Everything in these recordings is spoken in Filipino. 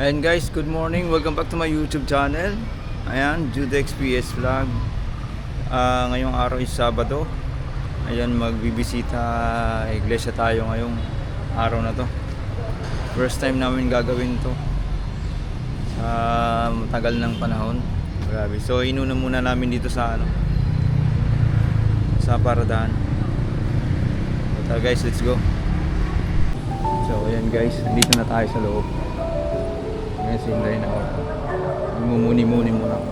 Ayan guys, good morning. Welcome back to my YouTube channel. Ayan, Jude XPS Vlog. Ngayong araw is Sabado. Ayan, magbibisita iglesia tayo ngayong araw na to. First time namin gagawin to sa matagal ng panahon. Grabe. So inuna muna namin dito sa sa paradahan. So guys, let's go. So ayan guys, nandito na tayo sa loob. Ngayon sinday na ako. Mumuni-muni muna ako.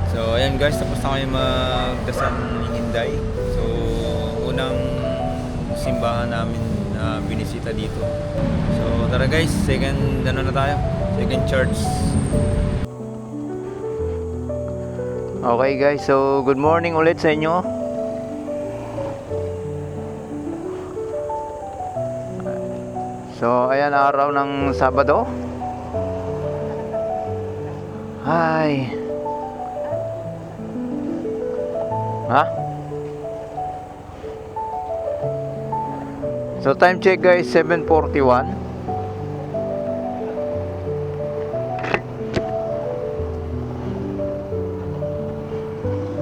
So ayan guys, tapos na kayo magdasal ng Hinday. So unang simbahan namin na binisita dito. So tara guys, second second church. Okay guys, so good morning ulit sa inyo. So ayan, araw ng Sabado. Hi. So time check guys, 7:41.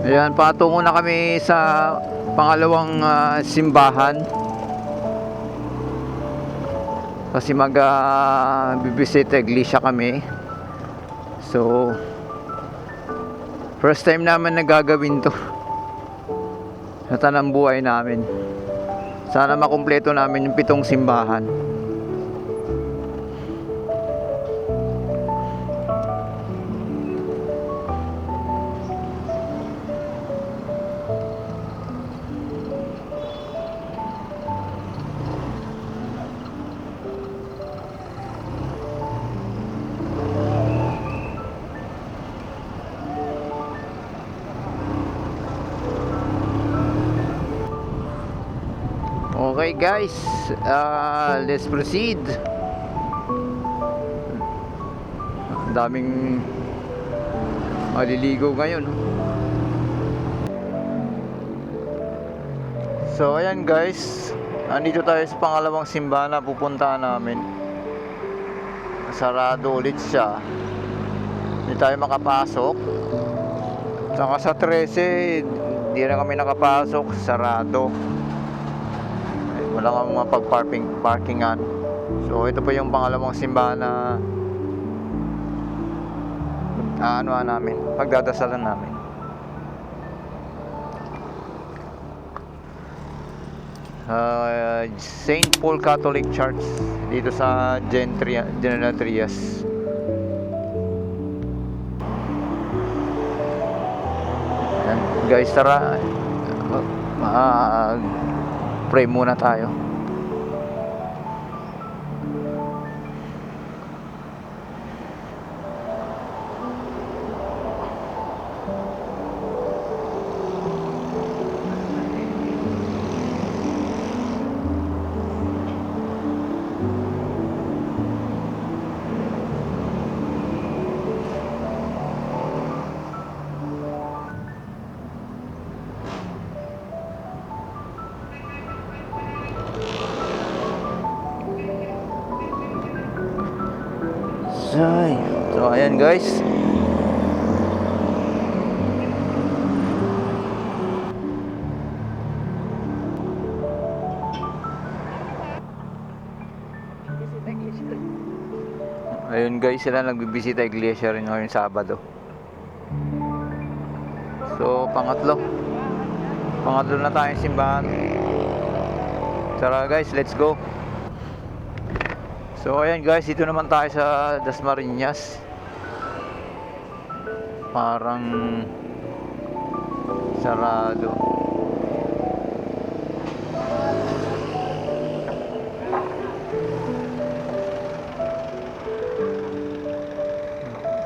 Ayan, patungo na kami sa pangalawang simbahan. Kasi bibisita iglesia kami. So first time naman nagagawin to sa tanang buhay namin. Sana makumpleto namin yung 7 simbahan. Okay guys, let's proceed. Ang daming maliligo ngayon. So ayan guys, andito tayo sa pangalawang simbahan na pupuntahan namin. Sarado ulit siya, hindi tayo makapasok. Saka sa 13 hindi na kami nakapasok, sarado. Wala nga mga parkingan. So ito pa yung pangalawang simbahan na namin, pagdadasalan namin. St. Paul Catholic Church dito sa General Trias. Ayan, guys, tara pray muna tayo. So ayan guys, sila nagbibisita iglesia rin ngayong Sabado. So pangatlo na tayong simbahan. Tara guys, let's go. So ayan guys, dito naman tayo sa Dasmariñas. Parang sarado.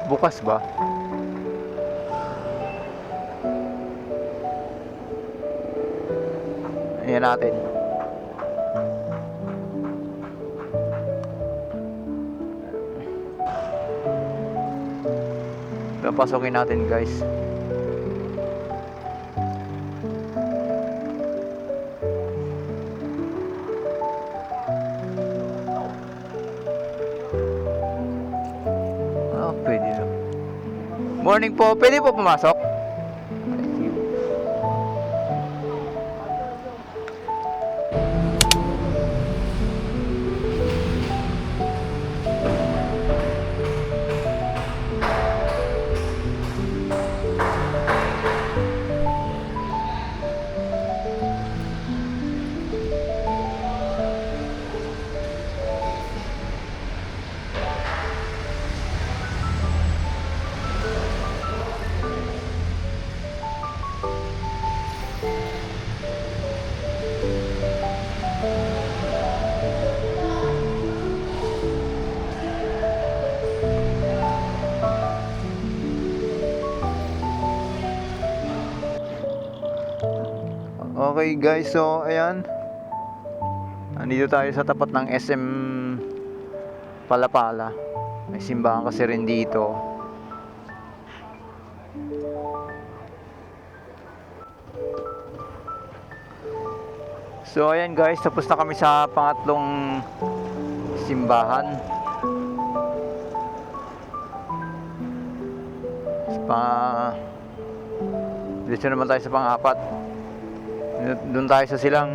Bukas ba? Ayan natin. Papasokin natin guys. Morning po, pwede po pumasok? Okay guys, so ayan, nandito tayo sa tapat ng SM Palapala. May simbahan kasi rin dito. So ayan guys, tapos na kami sa pangatlong simbahan. Dito naman tayo sa pang-apat. Doon tayo sa silang.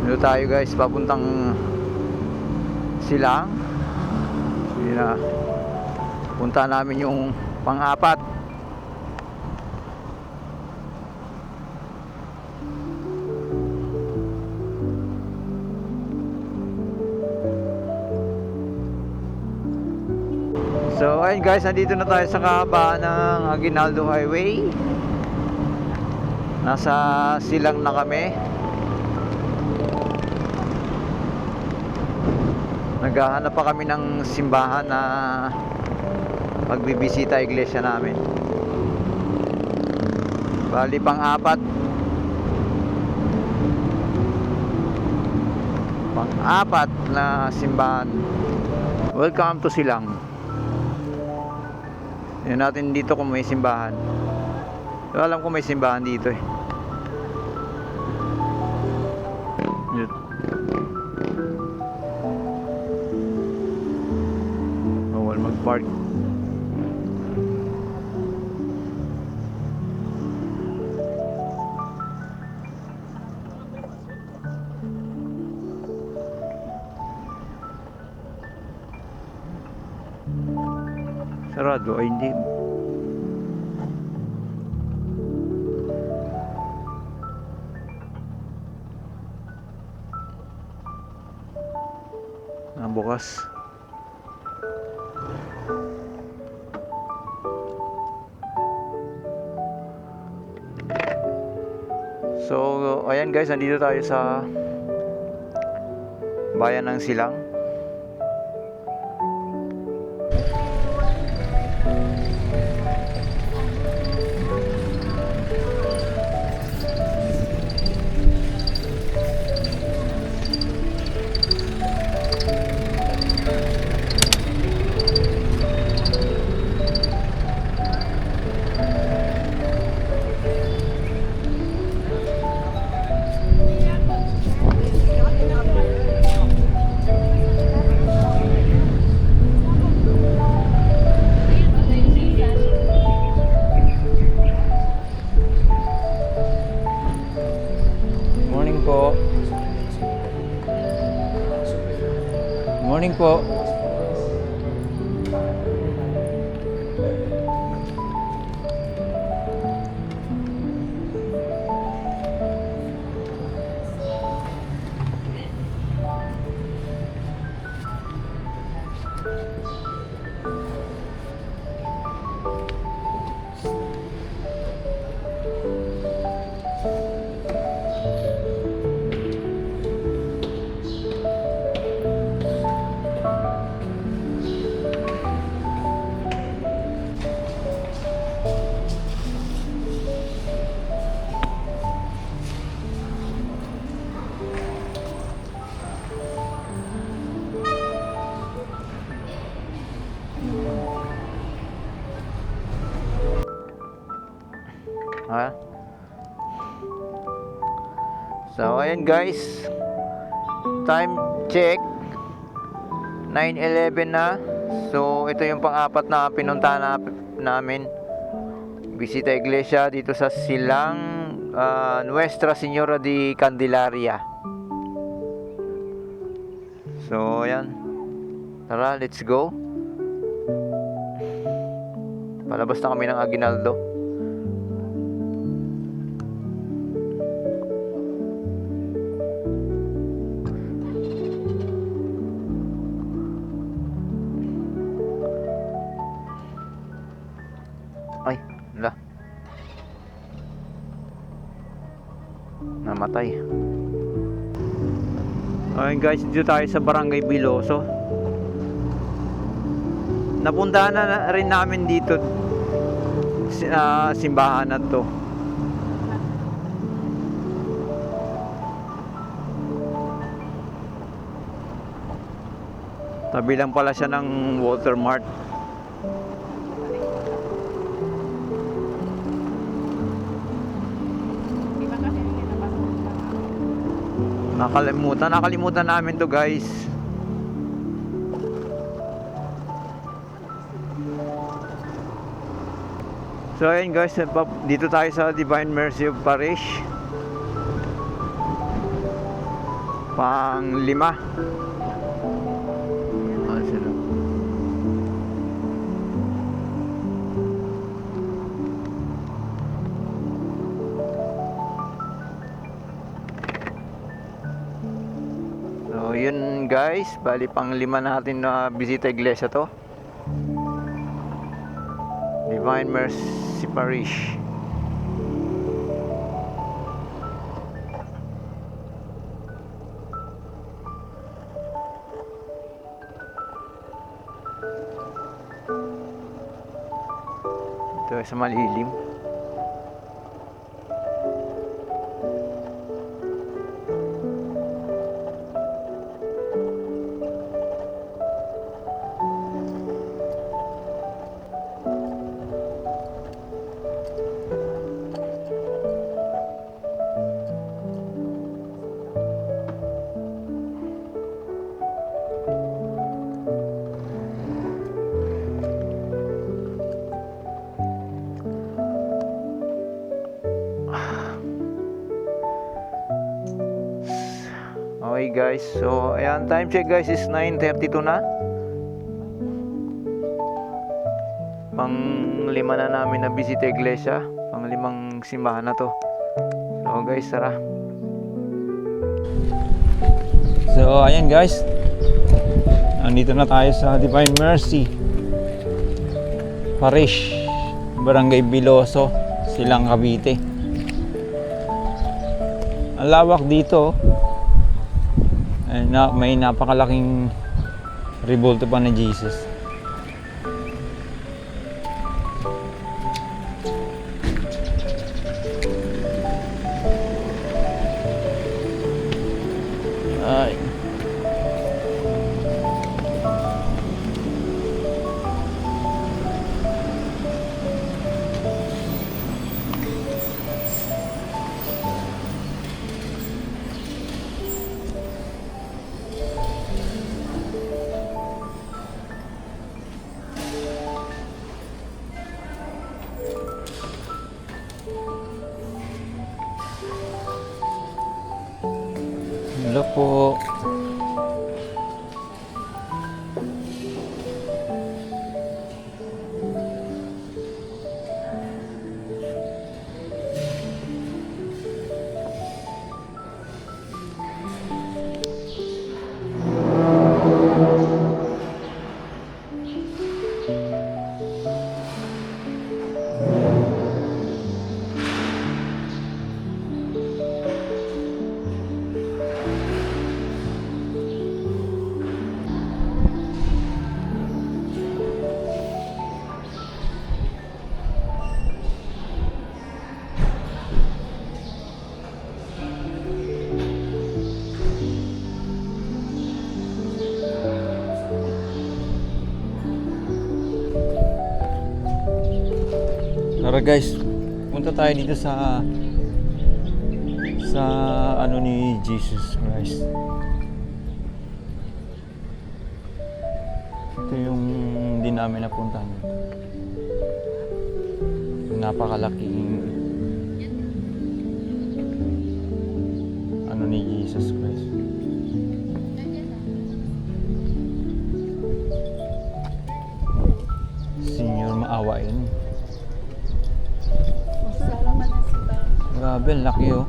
Dito tayo guys, papuntang silang. Yun na. Punta namin yung pang-apat. So ayun guys, nandito na tayo sa kahabaan ng Aguinaldo Highway. Nasa silang na kami. Naghahanap pa kami ng simbahan na pagbibisita iglesia namin. Bali pang-apat. Pang-apat na simbahan. Welcome to Silang. Yan natin dito kung may simbahan. So, alam ko may simbahan dito eh. Bawal mag-park. Sarado ay hindi. Bukas. So ayan guys, nandito tayo sa bayan ng Silang. Morning po. ha. So ayan guys, time check 9:11 na. So ito yung pang-apat na pinuntahan namin. Bisita iglesia dito sa Silang Nuestra Señora de Candelaria. So ayan, tara, let's go. Palabas na kami ng Aguinaldo. Ay, wala. Namatay. Ayun guys, dito tayo sa Barangay Biloso. Napuntahan na rin namin dito simbahan na to. Tabi lang pala siya ng Watermart. Nakalimutan namin to guys. So ayun guys, dito tayo sa Divine Mercy of Parish, pang 5. Sila. So yun guys, bali pang 5 natin na bisita iglesia to, Divine Mercy Parish. Ito sa malilim. Okay guys, so ayan, time check guys is 9:32 na. Pang 5 na namin na bisita iglesia, pang 5 simbahan na to. So guys, tara. So ayan guys, nandito na tayo sa Divine Mercy Parish, Barangay Biloso, Silang Cavite. Ang lawak dito. May napakalaking rebulto pa ni Jesus. Ay. Hello po. Tara guys, Punta tayo dito sa ano ni Jesus Christ. Ito yung hindi namin napuntahan. Napakalaking ano ni Jesus Christ. Senior maawain. Salamat na si Bang. Grabe, ang laki oh.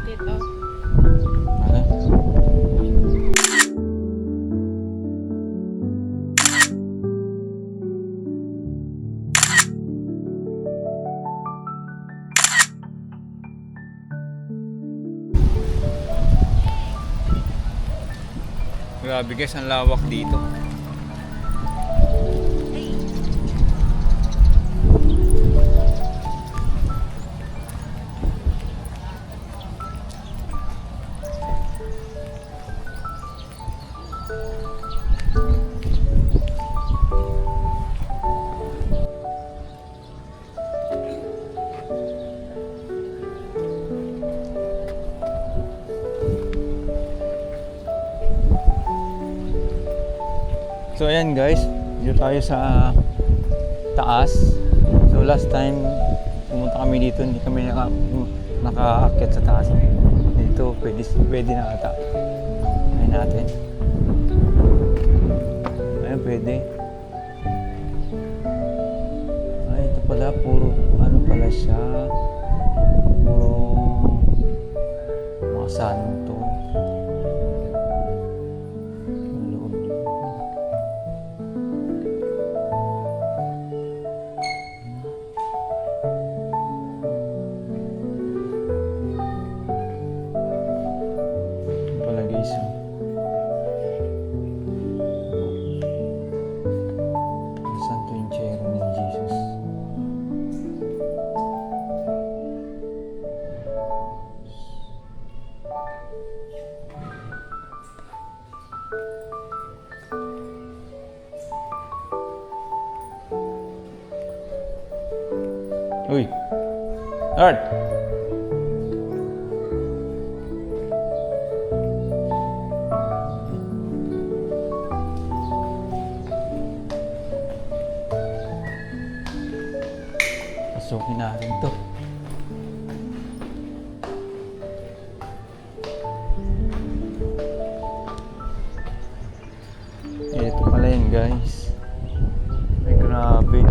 Dito. Okay. Grabe guys, ang lawak dito. So ayan guys, dito tayo sa taas. So last time pumunta kami dito, hindi kami nakaakyat sa taas. Dito pwede na ata. Ayun natin. Ayun pwede. Ay ito pala puro ano pala siya. Puro mga santo. Santo Inchero ni Jesus. Uy! Lord! Pasukin natin to. Ito pala yun guys. Ay grabe.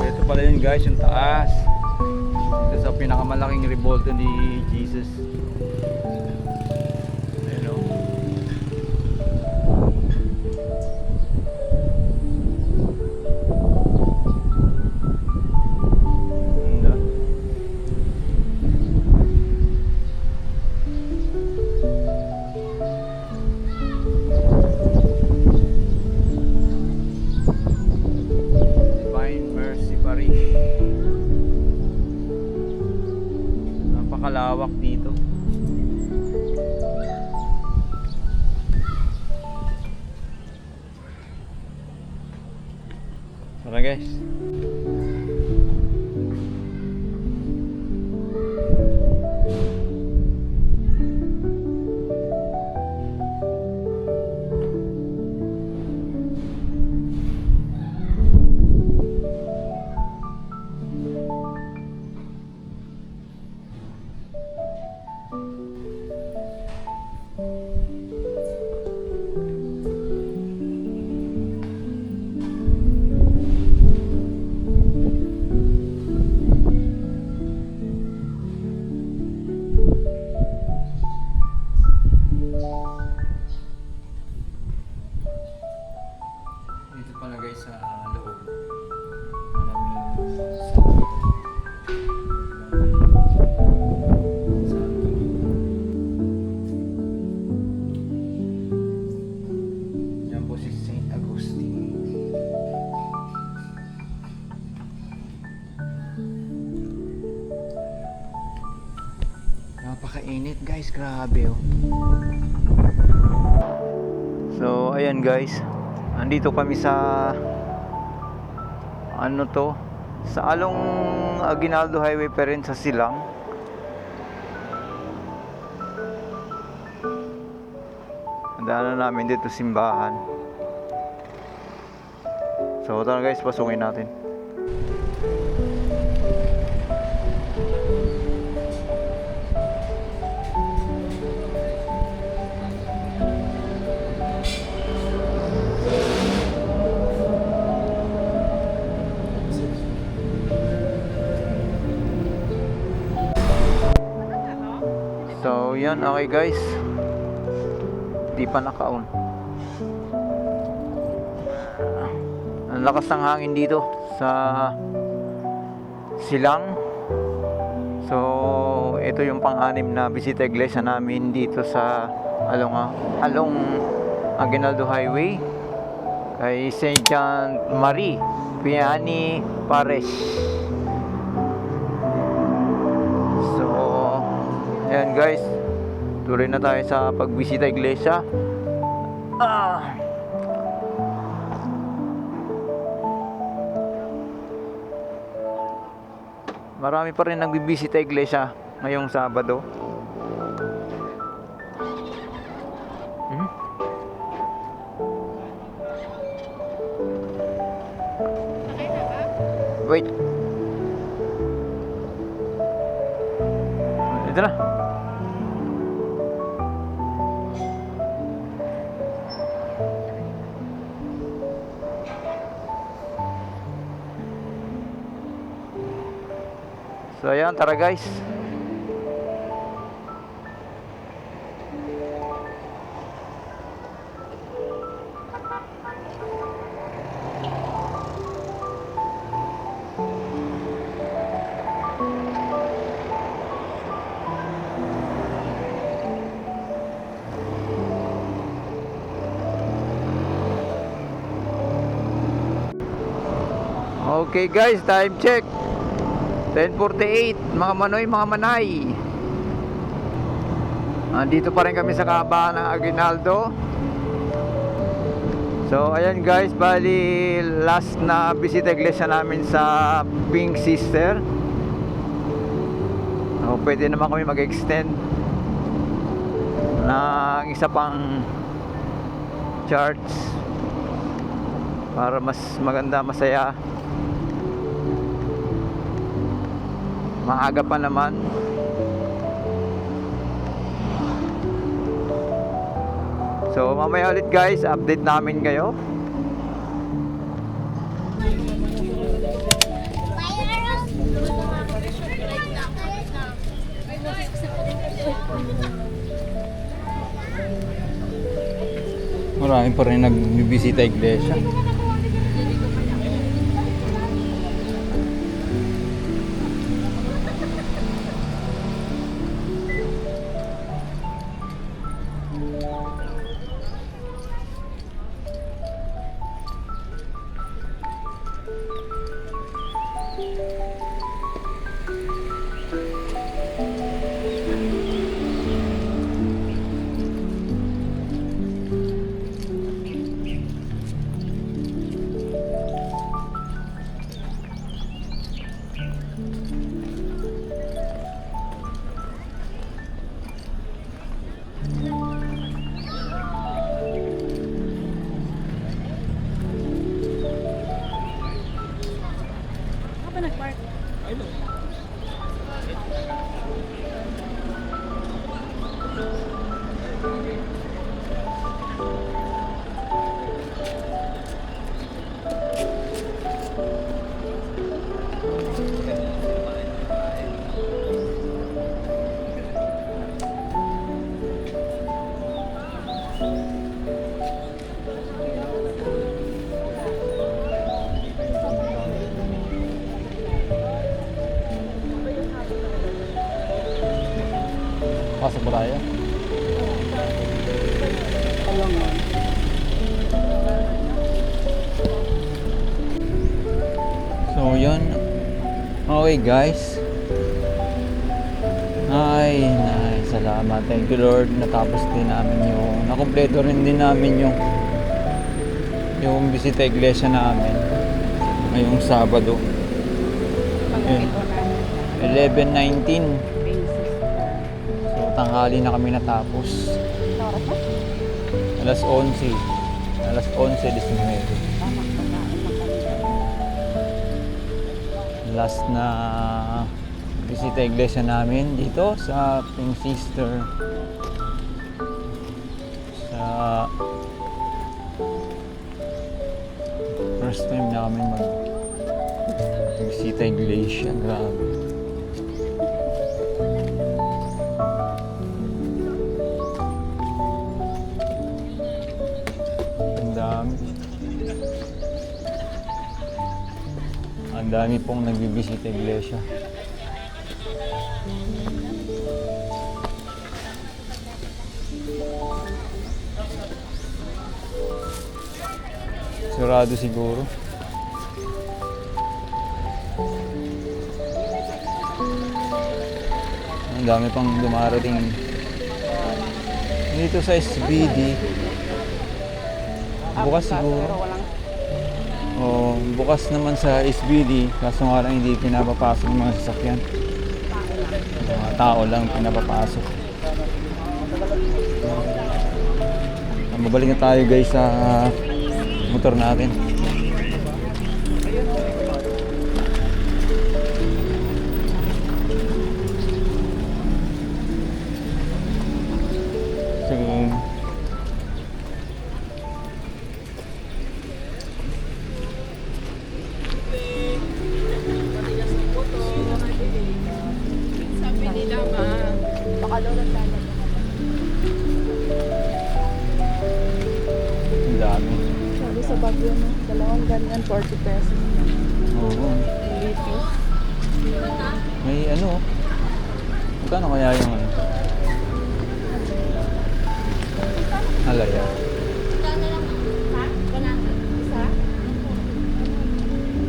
Ito pala yun guys, yung taas. Ito sa pinakamalaking revolto ni Jesus. Ayan o. Napakalawak dito. Tara guys. Dito pala guys sa loob. Maraming santo. Yan po si Saint Agustin. Napakainit guys, grabe oh. So ayan guys, Nandito kami sa ano to, sa Along Aguinaldo Highway pa rin sa Silang. Ang daanan namin dito simbahan. So tara guys, pasukin natin. So yan, okay guys. Di pa naka-on. Ang lakas ng hangin dito sa Silang. So ito yung pang-anim na bisita iglesia namin dito sa Along Aguinaldo Highway kay St. John Marie Vianney Parish. So ayan guys, tuloy na tayo sa pagbisita iglesia. Marami pa rin nagbibisita iglesia ngayong Sabado. Wait. Ito na. So ayan, tara guys. Okay guys, time check 10:48, mga manoy, mga manay. Andito pa rin kami sa kahabaan ng Aguinaldo. So ayan guys, bali last na bisita iglesia namin sa Pink Sister. Pwede naman kami mag-extend ng isa pang church para mas maganda, masaya. Maaga pa naman. So mamaya ulit guys, update namin kayo. Marami pa rin nagbibisita iglesia. Pasok ba tayo? So yun. Okay guys. Ay, salamat. Thank you Lord. Natapos din namin yung, nakumpleto rin din namin yung yung bisita iglesia namin ngayong Sabado. Yun. 11:19. So tanghali na kami natapos. Alas 11. Alas 11:19. Last na bisita iglesia namin dito sa Pink Sister. Sa first time na kami bisita iglesia. Grabe. Ang dami. Ang dami pong nagbibisita iglesia. Sarado siguro. Ang dami pang dumarating dito sa SBD. Bukas siguro. O bukas naman sa SBD, kaso nga lang hindi pinapapasok ng mga sasakyan. Mga tao lang pinapapasok. Mabalik na tayo guys sa motor natin. So, Sabi nila baka daw naglalagay. ang dami. Sabi sa Baguio no, dalawang ganyan 40 pesos. Oo. Dito. May ano, magkano kaya yung ano? Halaya.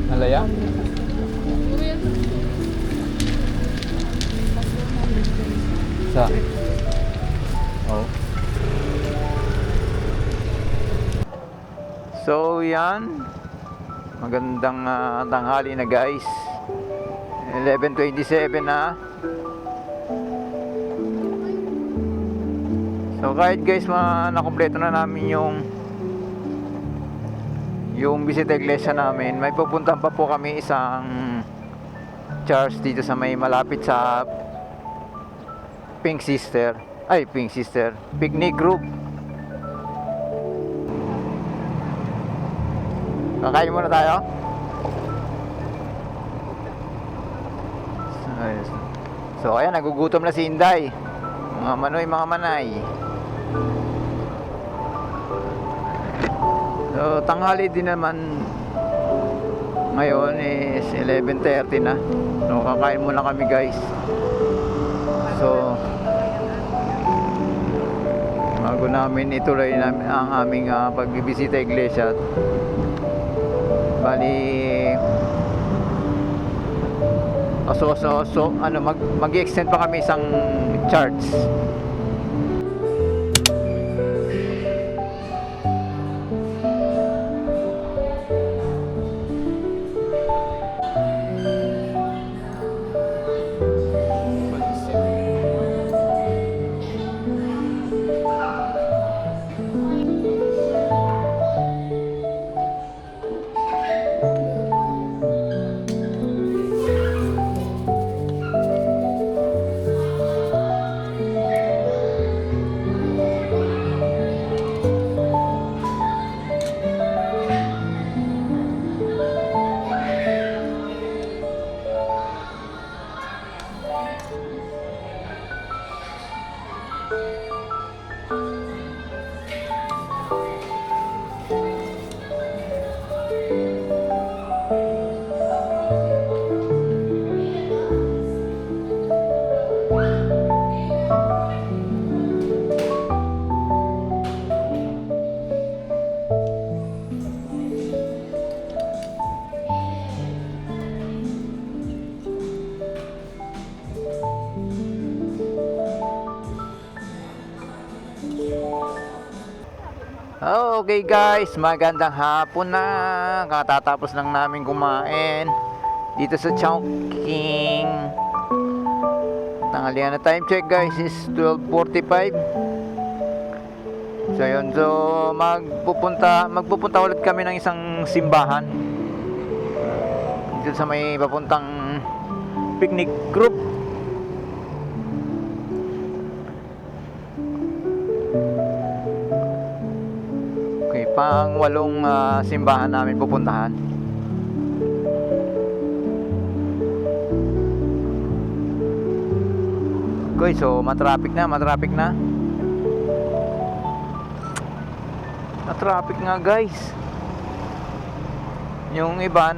Halaya? Sa? Oh. So yan, magandang tanghali na guys. 11:27 na. So kahit guys nakompleto na namin yung bisita iglesia namin, may pupuntahan pa po kami isang church dito sa may malapit sa Pink Sister. Picnic group. Kakain muna tayo. So ayan, nagugutom na si Inday. Mga manoy, mga manay. So tanghali din naman ngayon is 11:30 na. So kakain muna kami guys. So bago namin ituloy namin ang aming pagbibisita iglesia. Bali mag-extend pa kami isang church. Okay guys, magandang hapon na. Katatapos lang namin kumain dito sa Chowking. Tanghalian na, time check guys is 12:45. So yun, so magpupunta ulit kami ng isang simbahan dito sa may papuntang picnic group. Okay, pang 8 simbahan namin pupuntahan. Okay, so matraffic na. Matraffic nga guys. Yung iba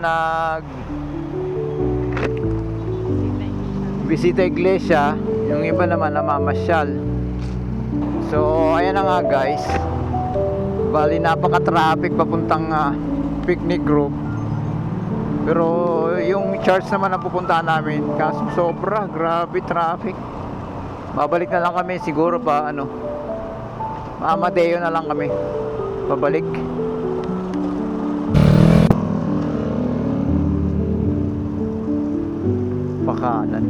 bisita iglesia, yung iba naman namamasyal. So ayan na nga guys, bali napaka-traffic papuntang picnic group. Pero yung church naman na pupuntahan namin, kaso sobra, grabe traffic. Babalik na lang kami siguro pa Amadeo na lang kami babalik. Pakanan.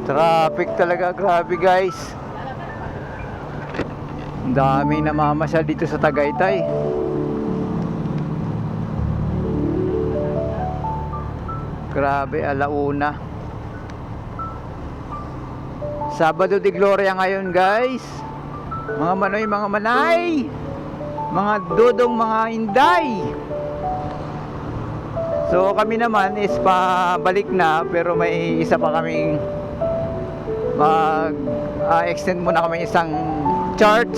Traffic talaga, grabe guys. Ang daming namamasyal dito sa Tagaytay. Grabe, alauna. Sabado de Gloria ngayon guys. Mga manoy, mga manay, mga dudong, mga inday. So kami naman is pabalik na, pero may isa pa kaming extend muna kami isang church.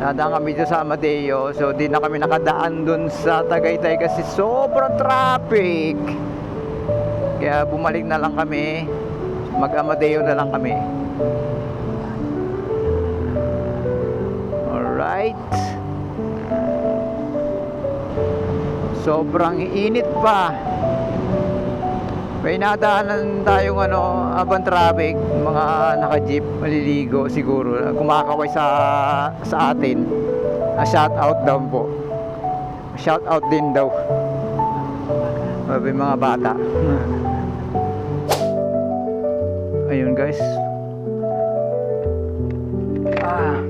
Nadaan kami dito sa Amadeo, so di na kami nakadaan dun sa Tagaytay kasi sobrang traffic. Kaya bumalik na lang kami, mag-Amadeo na lang kami. Alright, sobrang init pa. May nadaanan tayong abang traffic, mga naka-jeep, maliligo siguro, kumakaway sa atin. Shout out daw po. Shout out din daw. May mga bata. Ayun guys.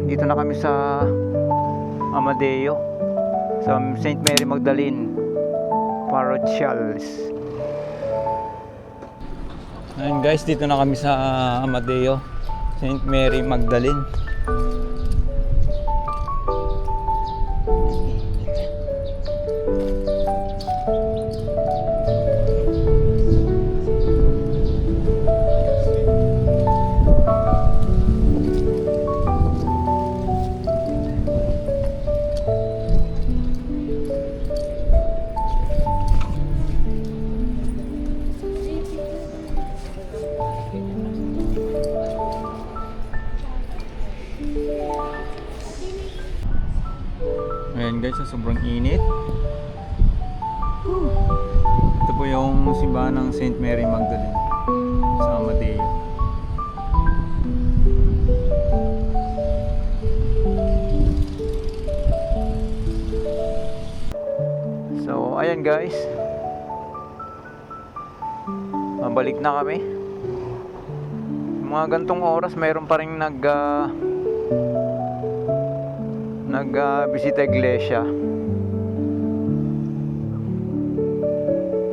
Dito na kami sa Amadeo, sa St. Mary Magdalene Parochials. Ayun guys, dito na kami sa Amadeo, St. Mary Magdalene. Ayan guys, sobrang init. Ito po yung simbahan ng St. Mary Magdalene sa Amadeo. So ayan guys, mabalik na kami. Mga gantong oras mayroon pa rin nagbisita iglesia.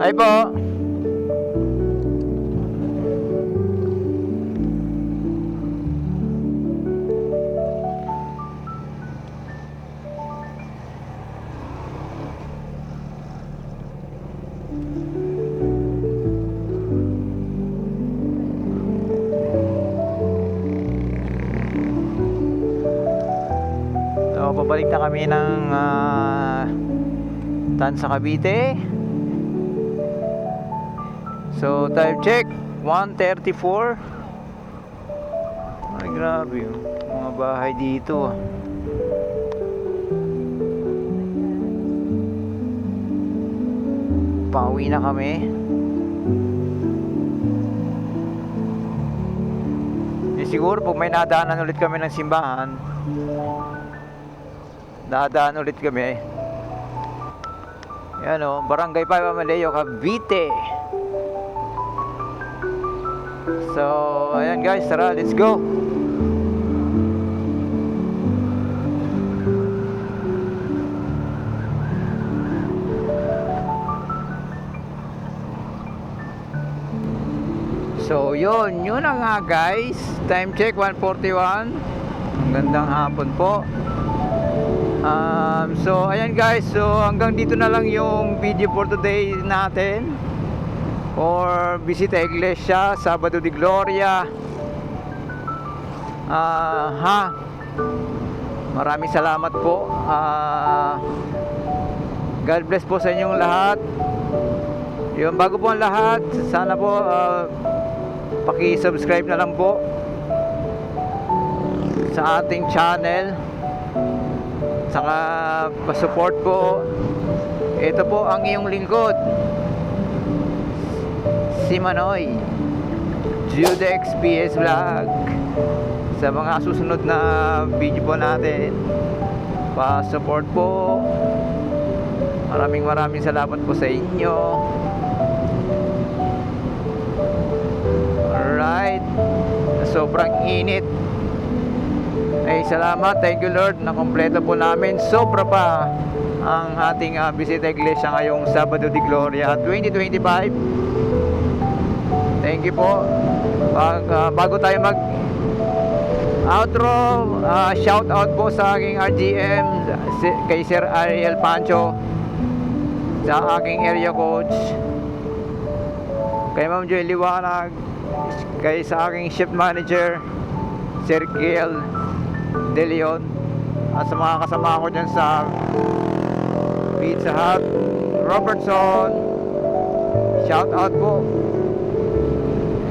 Ay po. So pabalik na kami ng Tansa Cavite. So time check 1:34. Ay grabe yung mga bahay dito ah. Pauwi na kami. Siguro pag may nadaanan ulit kami ng simbahan, dadaan ulit kami. Yan o, Barangay 5 Amaleo, Cavite. So, ayan guys, tara, let's go. So yun na nga guys. Time check 1:41. Magandang hapon po. So ayan guys. So hanggang dito na lang yung video for today natin. For Bisita Iglesia Sabado de Gloria. Maraming salamat po. God bless po sa inyong lahat. Yung bago po ang lahat, sana po paki-subscribe na lang po sa ating channel, saka pa-support po. Ito po ang iyong lingkod, si Manoy, Judex PS Vlog. Sa mga susunod na video po natin, pa-support po. Maraming salamat po sa inyo. Alright, sobrang init. Ay salamat, thank you Lord, na kompleto po namin. Sobra pa ang ating Bisita Iglesia ngayong Sabado de Gloria 2025. Thank you po. Bago tayo mag outro, shout out po sa aking RGM, kay Sir Ariel Pancho, sa aking area coach, kay Ma'am Joy Liwanag, kay sa aking shift manager Sir Kiel De Leon, at sa mga kasama ko dyan sa Pizza Hut, Robertson, shout out po.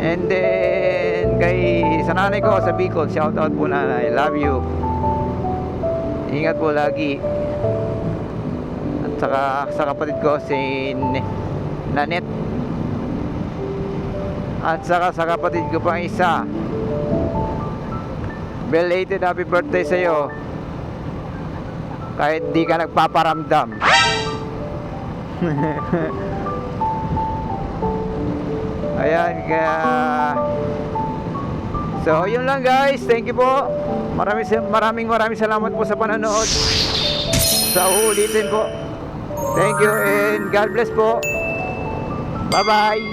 And then kay sa nanay ko sa Bicol, shout out po nanay, love you, ingat po lagi. At saka sa kapatid ko si Nanette, at saka sa kapatid ko pang isa, belated happy birthday sa'yo, kahit di ka nagpaparamdam. Ayan, so yun lang guys, thank you po. Maraming salamat po sa panonood. Sa uulitin po, thank you and God bless po. Bye bye.